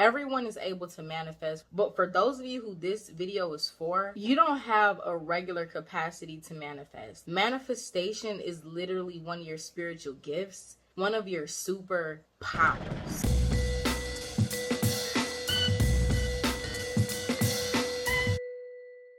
Everyone is able to manifest, but for those of you who this video is for, you don't have a regular capacity to manifest. Manifestation is literally one of your spiritual gifts, one of your superpowers.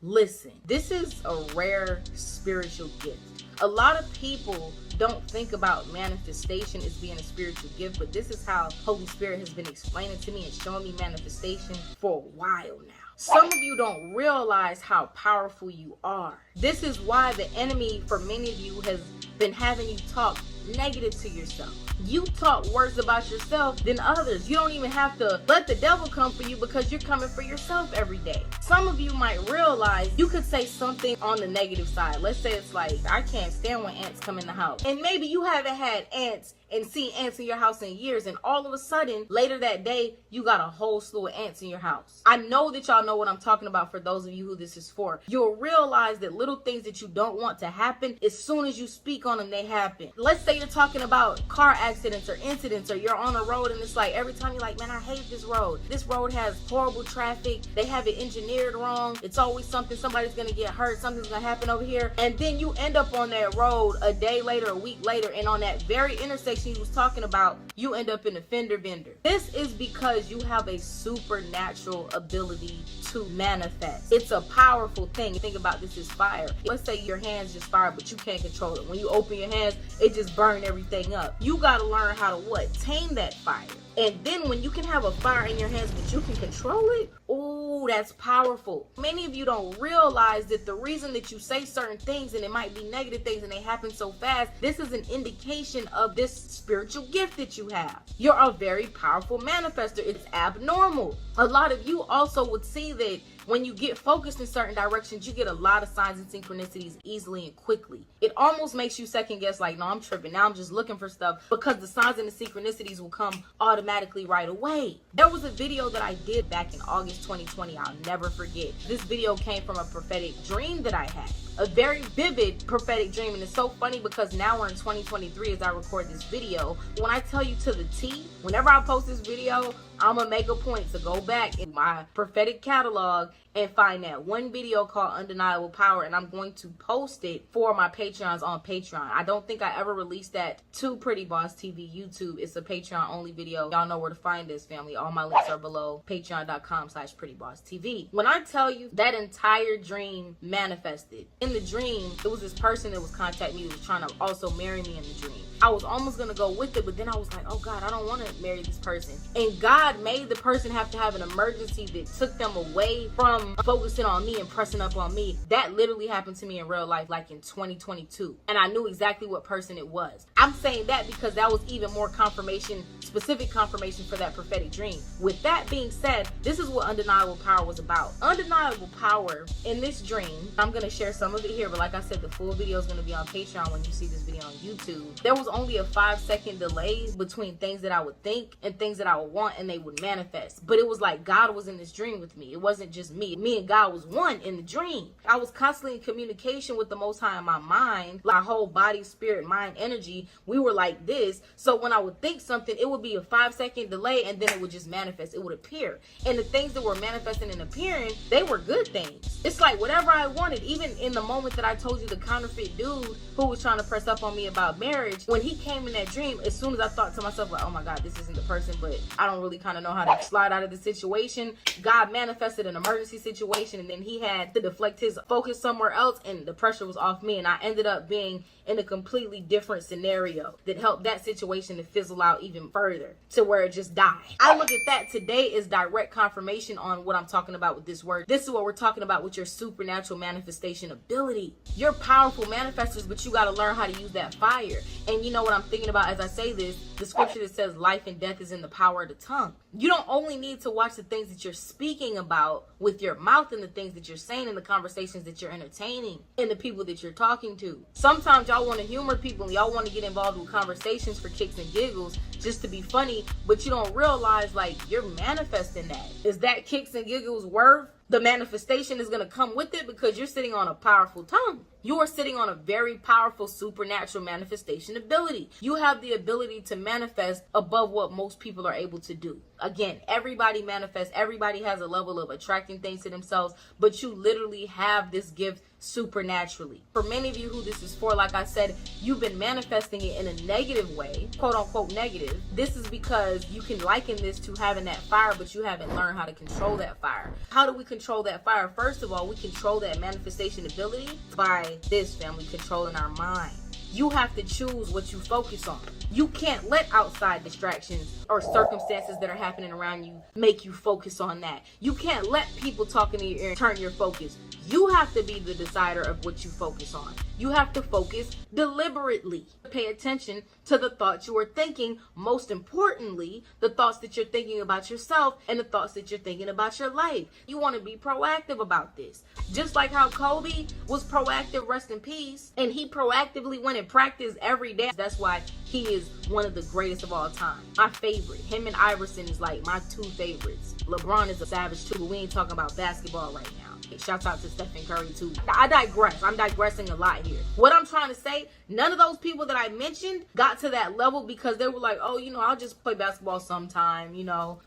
Listen, this is a rare spiritual gift. A lot of people don't think about manifestation as being a spiritual gift, but this is how Holy Spirit has been explaining to me and showing me manifestation for a while now. Some of you don't realize how powerful you are. This is why the enemy, for many of you, has been having you talk negative to yourself. You talk worse about yourself than others. You don't even have to let the devil come for you because you're coming for yourself every day. Some of you might realize you could say something on the negative side. Let's say it's like, I can't stand when ants come in the house. And maybe you haven't had ants and seen ants in your house in years, and all of a sudden later that day you got a whole slew of ants in your house. I know that y'all know what I'm talking about. For those of you who this is for, you'll realize that little things that you don't want to happen, as soon as you speak on them, they happen. Let's say you're talking about car accidents or incidents, or you're on a road and it's like every time you're like, man, I hate this road. This road has horrible traffic. They have it engineered wrong. It's always something, somebody's gonna get hurt, something's gonna happen over here. And then you end up on that road a day later, a week later, and on that very intersection you was talking about, you end up in a fender bender. This is because you have a supernatural ability to manifest. It's a powerful thing. Think about this as fire. Let's say your hands just fire, but you can't control it. When you open your hands, it just burn everything up. You gotta learn how to what? Tame that fire. And then when you can have a fire in your hands, but you can control it, oh, that's powerful. Many of you don't realize that the reason that you say certain things, and it might be negative things and they happen so fast, this is an indication of this spiritual gift that you have. You're a very powerful manifester. It's abnormal. A lot of you also would see that when you get focused in certain directions, you get a lot of signs and synchronicities easily and quickly. It almost makes you second guess, like, no, I'm tripping. Now I'm just looking for stuff, because the signs and the synchronicities will come automatically right away. There was a video that I did back in August 2020. I'll never forget. This video came from a prophetic dream that I had. A very vivid prophetic dream. And it's so funny because now we're in 2023 as I record this video. When I tell you to the T, whenever I post this video, I'm gonna make a point to go back in my prophetic catalog and find that one video called Undeniable Power, and I'm going to post it for my Patreons on Patreon. I don't think I ever released that to Pretty Boss TV YouTube. It's a Patreon only video. Y'all know where to find this, family. All my links are below. Patreon.com/PrettyBossTV. When I tell you that entire dream manifested, in the dream, it was this person that was contacting me, that was trying to also marry me in the dream. I was almost gonna go with it, but then I was like, oh God, I don't want to marry this person. And God made the person have to have an emergency that took them away from focusing on me and pressing up on me. That literally happened to me in real life, like in 2022. And I knew exactly what person it was. I'm saying that because that was even more confirmation, specific confirmation for that prophetic dream. With that being said, this is what Undeniable Power was about. Undeniable Power in this dream, I'm gonna share some of it here, but like I said, the full video is gonna be on Patreon when you see this video on YouTube. There was only a 5-second delay between things that I would think and things that I would want, and they would manifest. But it was like God was in this dream with me. It wasn't just me. Me and God was one in the dream. I was constantly in communication with the Most High in my mind, my whole body, spirit, mind, energy. We were like this. So when I would think something, it would be a 5-second delay, and then it would just manifest. It would appear. And the things that were manifesting and appearing, they were good things. It's like whatever I wanted. Even in the moment that I told you the counterfeit dude who was trying to press up on me about marriage, when he came in that dream, as soon as I thought to myself, like, oh my God, this isn't the person, but I don't really kind of know how to slide out of the situation, God manifested an emergency situation, and then he had to deflect his focus somewhere else, and the pressure was off me, and I ended up being in a completely different scenario that helped that situation to fizzle out even further to where it just died. I look at that today as direct confirmation on what I'm talking about with this word. This is what we're talking about with your supernatural manifestation ability. You're powerful manifestors, but you got to learn how to use that fire. And you know what I'm thinking about as I say this? The scripture that says life and death is in the power of the tongue. You don't only need to watch the things that you're speaking about with your mouth and the things that you're saying and the conversations that you're entertaining and the people that you're talking to. Sometimes y'all want to humor people and y'all want to get involved with conversations for kicks and giggles just to be funny, but you don't realize, like, you're manifesting that. Is that kicks and giggles worth the manifestation is going to come with it, because you're sitting on a powerful tongue? You are sitting on a very powerful supernatural manifestation ability. You have the ability to manifest above what most people are able to do. Again, everybody manifests. Everybody has a level of attracting things to themselves, but you literally have this gift supernaturally. For many of you who this is for, like I said, you've been manifesting it in a negative way, quote unquote negative. This is because you can liken this to having that fire, but you haven't learned how to control that fire. How do we control that fire? First of all, we control that manifestation ability by this, family, controlling our mind. You have to choose what you focus on. You can't let outside distractions or circumstances that are happening around you make you focus on that. You can't let people talking to your ear turn your focus. You have to be the decider of what you focus on. You have to focus deliberately. Pay attention to the thoughts you are thinking. Most importantly, the thoughts that you're thinking about yourself and the thoughts that you're thinking about your life. You want to be proactive about this. Just like how Kobe was proactive, rest in peace, and he proactively went and practiced every day. That's why he is one of the greatest of all time. My favorite. Him and Iverson is like my two favorites. LeBron is a savage too, but we ain't talking about basketball right now. Shouts out to Stephen Curry too. I digress. I'm digressing a lot here. What I'm trying to say, none of those people that I mentioned got to that level because they were like, oh, I'll just play basketball sometime.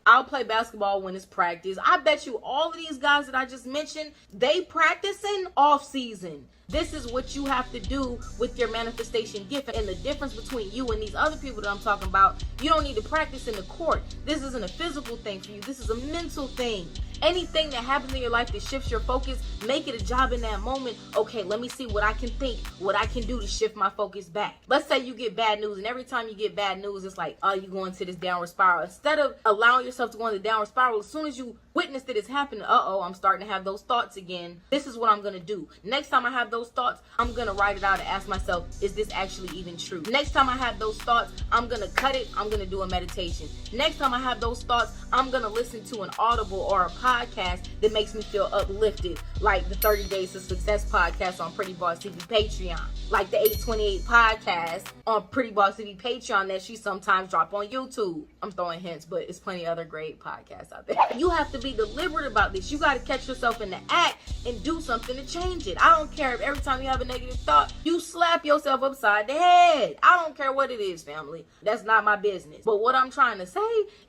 I'll play basketball when it's practice. I bet you all of these guys that I just mentioned, they practicing off season. This is what you have to do with your manifestation gift. And the difference between you and these other people that I'm talking about, you don't need to practice in the court. This isn't a physical thing for you. This is a mental thing. Anything that happens in your life that shifts your focus, make it a job in that moment. Okay, let me see what I can think, what I can do to shift my focus back. Let's say you get bad news, and every time you get bad news, it's like, oh, you're going to this downward spiral. Instead of allowing yourself to go in the downward spiral, as soon as you witness that it's happening, I'm starting to have those thoughts again. This is what I'm going to do. Next time I have those thoughts, I'm going to write it out and ask myself, is this actually even true? Next time I have those thoughts, I'm going to cut it. I'm going to do a meditation. Next time I have those thoughts, I'm going to listen to an Audible or a podcast that makes me feel uplifted, like the 30 Days to Success podcast on Pretty Boss TV Patreon, like the 828 podcast on Pretty Boss TV Patreon that she sometimes drop on YouTube. I'm throwing hints, but it's plenty of other great podcasts out there. You have to be deliberate about this. You got to catch yourself in the act and do something to change it. I don't care if every time you have a negative thought, you slap yourself upside the head. I don't care what it is, family. That's not my business. But what I'm trying to say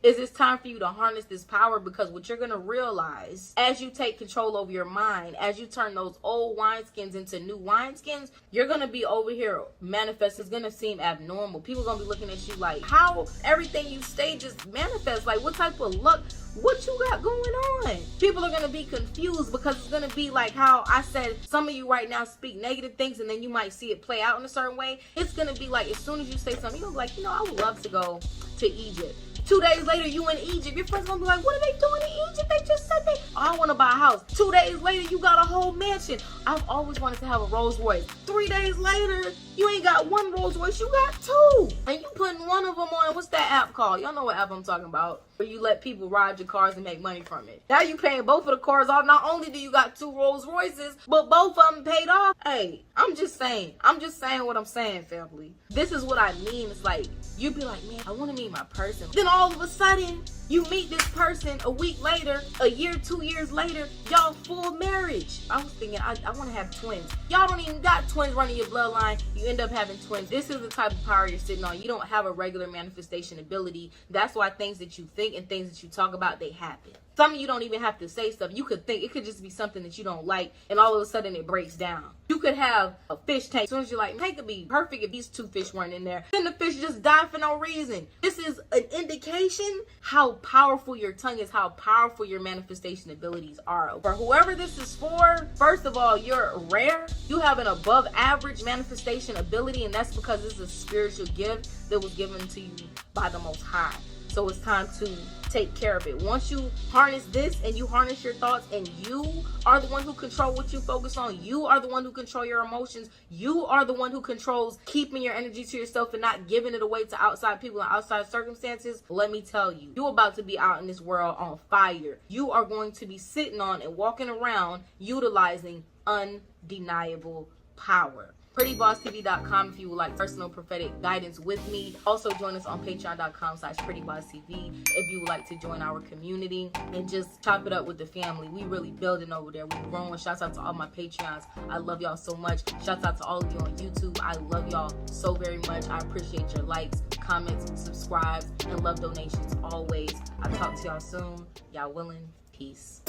is it's time for you to harness this power, because what you're going to realize as you take control over your mind, as you turn those old wineskins into new wineskins, you're going to be over here manifest. It's going to seem abnormal. People are going to be looking at you like, how everything you say just manifests? Like, what type of luck? What you got going on? People are going to be confused because it's going to be like how I said, some of you right now speak negative things and then you might see it play out in a certain way. It's going to be like, as soon as you say something, you're like, I would love to go to Egypt. 2 days later, you in Egypt. Your friends gonna be like, what are they doing in Egypt? They just said I want to buy a house. 2 days later, you got a whole mansion. I've always wanted to have a Rolls Royce. 3 days later, you ain't got one Rolls Royce, you got two. And you putting one of them on, what's that app called? Y'all know what app I'm talking about. Where you let people ride your cars and make money from it. Now you paying both of the cars off. Not only do you got two Rolls Royces, but both of them paid off. Hey, I'm just saying what I'm saying, family. This is what I mean. It's like, you be like, man, I want to meet my person. Then all of a sudden, you meet this person a week later, a year, 2 years later, y'all full marriage. I was thinking, I want to have twins. Y'all don't even got twins running your bloodline. You end up having twins. This is the type of power you're sitting on. You don't have a regular manifestation ability. That's why things that you think and things that you talk about, they happen. Some of you don't even have to say stuff. You could think, it could just be something that you don't like, and all of a sudden it breaks down. You could have a fish tank. As soon as you're like, it could be perfect if these two fish weren't in there. Then the fish just die for no reason. This is an indication how powerful your tongue is, how powerful your manifestation abilities are. For whoever this is for, first of all, you're rare. You have an above average manifestation ability, and that's because it's a spiritual gift that was given to you by the Most High. So it's time to take care of it. Once you harness this and you harness your thoughts, and you are the one who control what you focus on, you are the one who control your emotions, you are the one who controls keeping your energy to yourself and not giving it away to outside people and outside circumstances, let me tell you, you're about to be out in this world on fire. You are going to be sitting on and walking around utilizing undeniable power. prettybosstv.com if you would like personal prophetic guidance with me. Also join us on patreon.com/prettybosstv if you would like to join our community and just chop it up with the family. We really building over there. We're growing. Shouts out to all my Patreons. I love y'all so much. Shouts out to all of you on YouTube. I love y'all so very much. I appreciate your likes, comments, subscribes, and love donations always. I'll talk to y'all soon. Y'all willing. Peace.